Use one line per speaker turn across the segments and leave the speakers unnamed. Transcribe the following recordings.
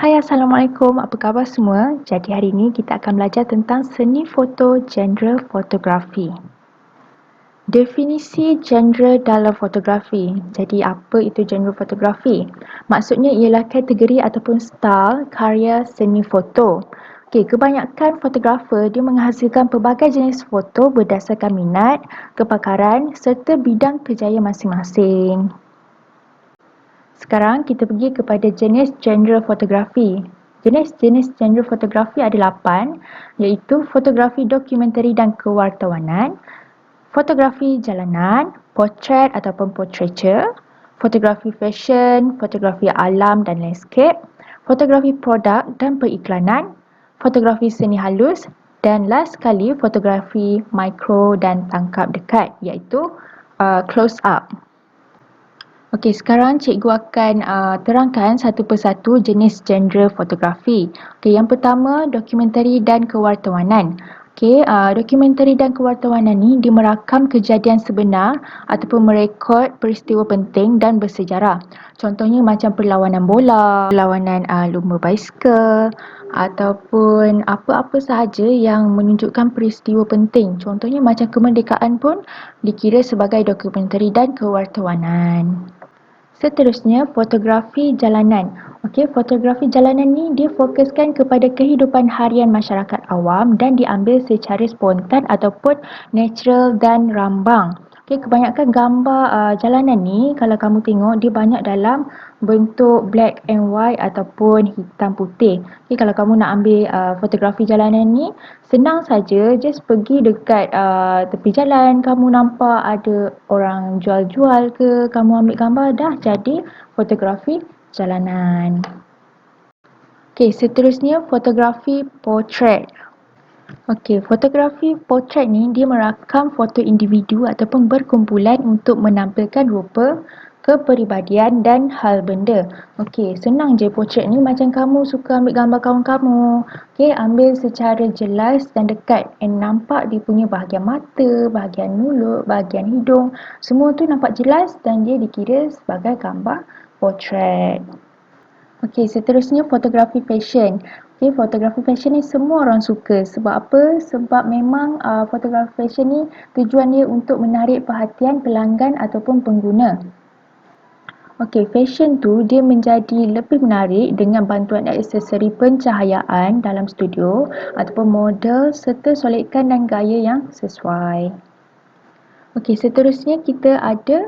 Hai, Assalamualaikum. Apa khabar semua? Jadi hari ini kita akan belajar tentang seni foto genre fotografi. Definisi genre dalam fotografi. Jadi apa itu genre fotografi? Maksudnya ialah kategori ataupun style karya seni foto. Okey, kebanyakan fotografer dia menghasilkan pelbagai jenis foto berdasarkan minat, kepakaran serta bidang kerjaya masing-masing. Sekarang kita pergi kepada jenis genre fotografi. Jenis-jenis genre fotografi ada 8, iaitu fotografi dokumentari dan kewartawanan, fotografi jalanan, portrait ataupun portraiture, fotografi fashion, fotografi alam dan landscape, fotografi produk dan periklanan, fotografi seni halus dan last sekali fotografi mikro dan tangkap dekat iaitu close up. Okey, sekarang cikgu akan terangkan satu persatu jenis genre fotografi. Okey, yang pertama dokumentari dan kewartawanan. Okey, dokumentari dan kewartawanan ni dia merakam kejadian sebenar ataupun merekod peristiwa penting dan bersejarah. Contohnya macam perlawanan bola, perlawanan lumba basikal ataupun apa-apa sahaja yang menunjukkan peristiwa penting. Contohnya macam kemerdekaan pun dikira sebagai dokumentari dan kewartawanan. Seterusnya, fotografi jalanan. Okey, fotografi jalanan ni dia fokuskan kepada kehidupan harian masyarakat awam dan diambil secara spontan ataupun natural dan rambang. Okey, kebanyakan gambar jalanan ni kalau kamu tengok dia banyak dalam bentuk black and white ataupun hitam putih. Okey, kalau kamu nak ambil fotografi jalanan ni, senang saja just pergi dekat tepi jalan, kamu nampak ada orang jual-jual ke, kamu ambil gambar dah jadi fotografi jalanan. Okey, seterusnya fotografi portrait. Okey, fotografi portrait ni dia merakam foto individu ataupun berkumpulan untuk menampilkan rupa, kepribadian dan hal benda. Okey, senang je portrait ni macam kamu suka ambil gambar kawan kamu. Okey, ambil secara jelas dan dekat and nampak dia punya bahagian mata, bahagian mulut, bahagian hidung. Semua tu nampak jelas dan dia dikira sebagai gambar portrait. Okey, seterusnya fotografi fashion. Okey, fotografi fashion ni semua orang suka. Sebab apa? Sebab memang fotografi fashion ni tujuan dia untuk menarik perhatian pelanggan ataupun pengguna. Okey, fashion tu dia menjadi lebih menarik dengan bantuan aksesori pencahayaan dalam studio ataupun model serta solekan dan gaya yang sesuai. Okey, seterusnya kita ada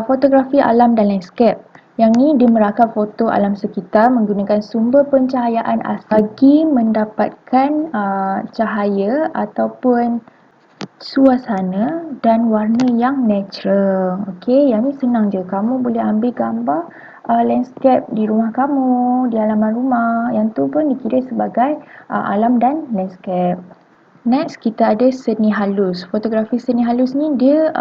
fotografi alam dan landscape. Yang ni dia merakam foto alam sekitar menggunakan sumber pencahayaan bagi mendapatkan cahaya ataupun suasana dan warna yang natural. Okey, yang ni senang je. Kamu boleh ambil gambar landscape di rumah kamu, di halaman rumah. Yang tu pun dikira sebagai alam dan landscape. Next, kita ada seni halus. Fotografi seni halus ni dia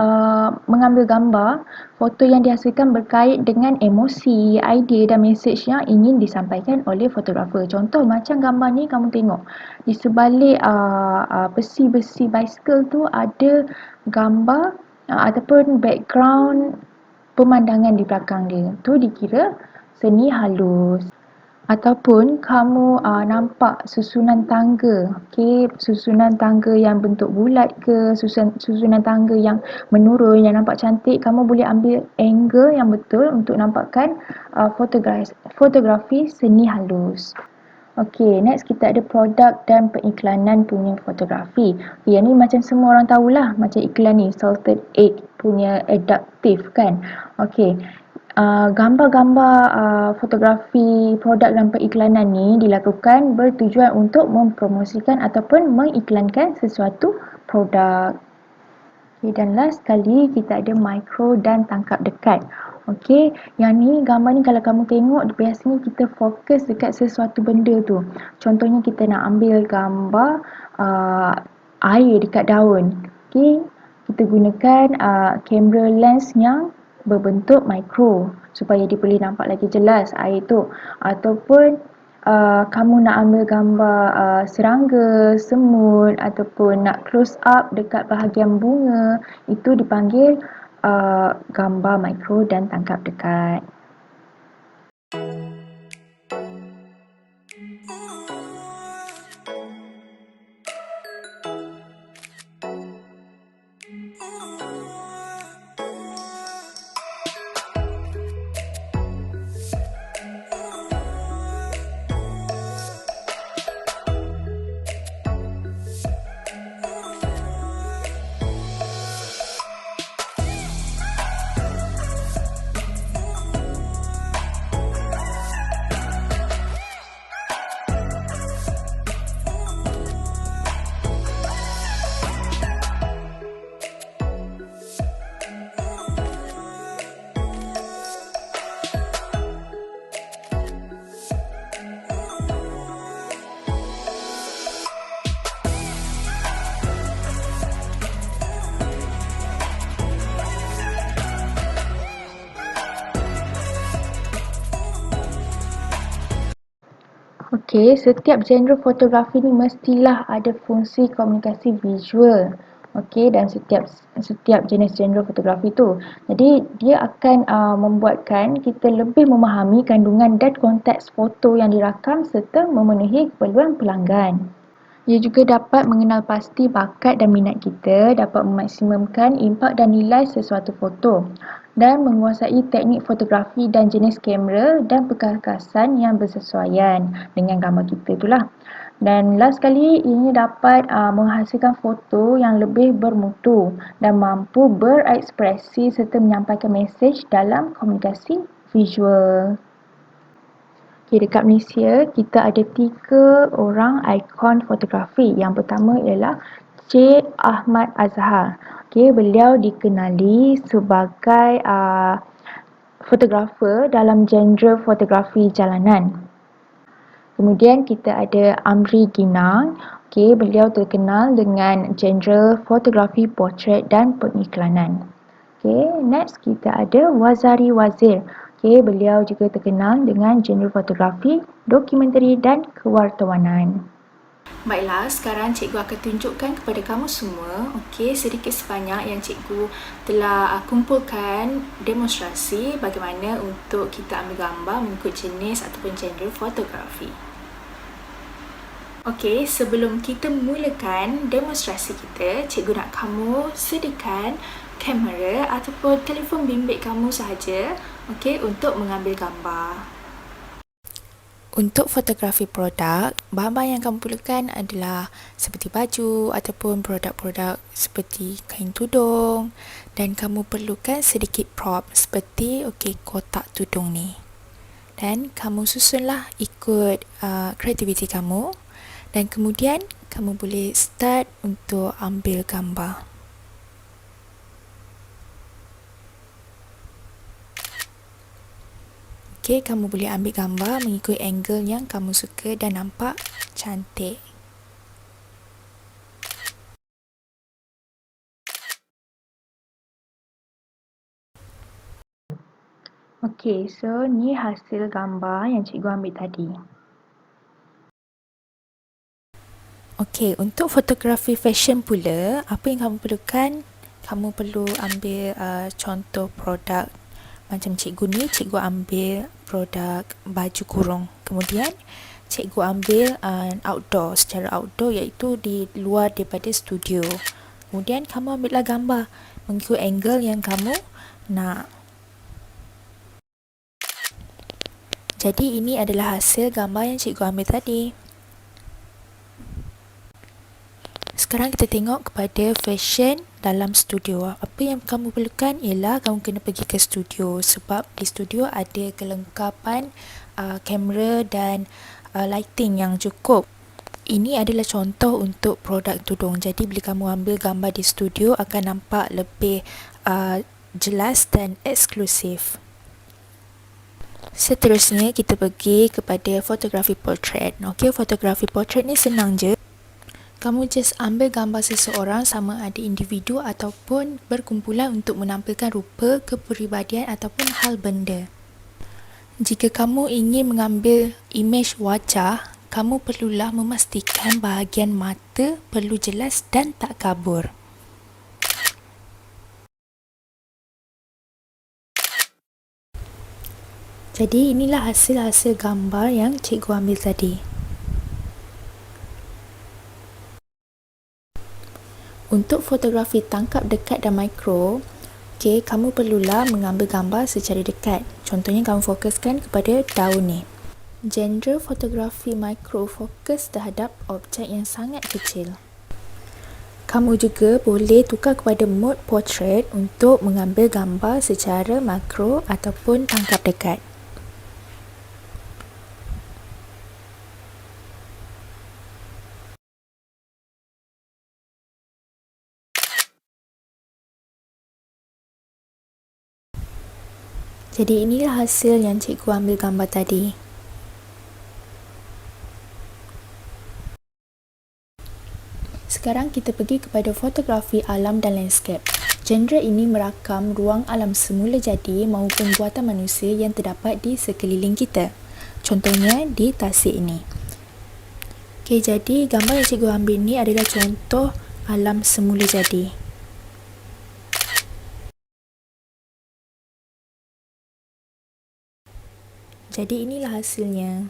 mengambil gambar, foto yang dihasilkan berkait dengan emosi, idea dan mesej yang ingin disampaikan oleh fotografer. Contoh macam gambar ni kamu tengok. Di sebalik besi-besi basikal tu ada gambar ataupun background pemandangan di belakang dia. Tu dikira seni halus. Ataupun kamu nampak susunan tangga, okey, susunan tangga yang bentuk bulat ke, susunan tangga yang menurun yang nampak cantik, kamu boleh ambil angle yang betul untuk nampakkan fotografi seni halus. Okey, next kita ada produk dan periklanan punya fotografi. Yang ni macam semua orang tahulah, macam iklan ni, salted egg punya adaptif kan. Okey, gambar-gambar fotografi produk dan periklanan ni dilakukan bertujuan untuk mempromosikan ataupun mengiklankan sesuatu produk. Okay, dan last sekali kita ada mikro dan tangkap dekat. Okey, yang ni gambar ni kalau kamu tengok biasanya kita fokus dekat sesuatu benda tu. Contohnya kita nak ambil gambar air dekat daun. Okey, kita gunakan kamera lens yang berbentuk mikro supaya dia boleh nampak lagi jelas air tu. Ataupun kamu nak ambil gambar serangga, semut ataupun nak close up dekat bahagian bunga, itu dipanggil gambar mikro dan tangkap dekat. Okey, setiap genre fotografi ni mestilah ada fungsi komunikasi visual. Okey, dan setiap jenis genre fotografi tu. Jadi dia akan membuatkan kita lebih memahami kandungan dan konteks foto yang dirakam serta memenuhi keperluan pelanggan. Ia juga dapat mengenal pasti bakat dan minat kita, dapat memaksimumkan impak dan nilai sesuatu foto dan menguasai teknik fotografi dan jenis kamera dan perkakasan yang bersesuaian dengan gambar kita itulah. Dan last sekali, ini dapat menghasilkan foto yang lebih bermutu dan mampu berekspresi serta menyampaikan mesej dalam komunikasi visual. Okay, dekat Malaysia, kita ada 3 orang ikon fotografi. Yang pertama ialah Cik Ahmad Azhar. Okay, beliau dikenali sebagai fotografer dalam genre fotografi jalanan. Kemudian kita ada Amri Ginang. Okay, beliau terkenal dengan genre fotografi portrait dan pengiklanan. Okay, next kita ada Wazari Wazir. Okay, beliau juga terkenal dengan genre fotografi, dokumentari dan kewartawanan.
Baiklah, sekarang cikgu akan tunjukkan kepada kamu semua, sedikit sebanyak yang cikgu telah kumpulkan demonstrasi bagaimana untuk kita ambil gambar mengikut jenis ataupun genre fotografi. Sebelum kita mulakan demonstrasi kita, cikgu nak kamu sediakan kamera ataupun telefon bimbit kamu sahaja, untuk mengambil gambar. Untuk fotografi produk, bahan-bahan yang kamu perlukan adalah seperti baju ataupun produk-produk seperti kain tudung, dan kamu perlukan sedikit prop seperti kotak tudung ni. Dan kamu susunlah ikut kreativiti kamu, dan kemudian kamu boleh start untuk ambil gambar. Kamu boleh ambil gambar mengikut angle yang kamu suka dan nampak cantik.
Okey, so ni hasil gambar yang cikgu ambil tadi.
Untuk fotografi fashion pula, apa yang kamu perlukan? Kamu perlu ambil contoh produk. Macam cikgu ni, cikgu ambil produk baju kurung. Kemudian, cikgu ambil secara outdoor, iaitu di luar daripada studio. Kemudian, kamu ambillah gambar mengikut angle yang kamu nak. Jadi, ini adalah hasil gambar yang cikgu ambil tadi. Sekarang kita tengok kepada fashion dalam studio. Apa yang kamu perlukan ialah kamu kena pergi ke studio, sebab di studio ada kelengkapan kamera dan lighting yang cukup. Ini adalah contoh untuk produk tudung. Jadi bila kamu ambil gambar di studio akan nampak lebih jelas dan eksklusif. Seterusnya kita pergi kepada fotografi portrait. Fotografi portrait ni senang je. Kamu just ambil gambar seseorang, sama ada individu ataupun berkumpulan, untuk menampilkan rupa, kepribadian ataupun hal benda. Jika kamu ingin mengambil imej wajah, kamu perlulah memastikan bahagian mata perlu jelas dan tak kabur. Jadi inilah hasil-hasil gambar yang cikgu ambil tadi. Untuk fotografi tangkap dekat dan mikro, kamu perlulah mengambil gambar secara dekat. Contohnya kamu fokuskan kepada daun ni. Genre fotografi mikro fokus terhadap objek yang sangat kecil. Kamu juga boleh tukar kepada mode portrait untuk mengambil gambar secara makro ataupun tangkap dekat. Jadi inilah hasil yang cikgu ambil gambar tadi. Sekarang kita pergi kepada fotografi alam dan landscape. Genre ini merakam ruang alam semula jadi maupun buatan manusia yang terdapat di sekeliling kita. Contohnya di tasik ini. Okey, jadi gambar yang cikgu ambil ni adalah contoh alam semula jadi. Jadi inilah hasilnya.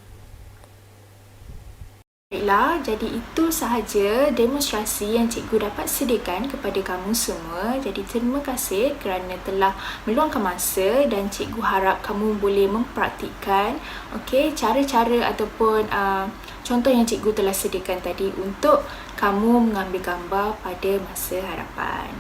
Baiklah, jadi itu sahaja demonstrasi yang cikgu dapat sediakan kepada kamu semua. Jadi terima kasih kerana telah meluangkan masa dan cikgu harap kamu boleh mempraktikkan cara-cara ataupun contoh yang cikgu telah sediakan tadi untuk kamu mengambil gambar pada masa hadapan.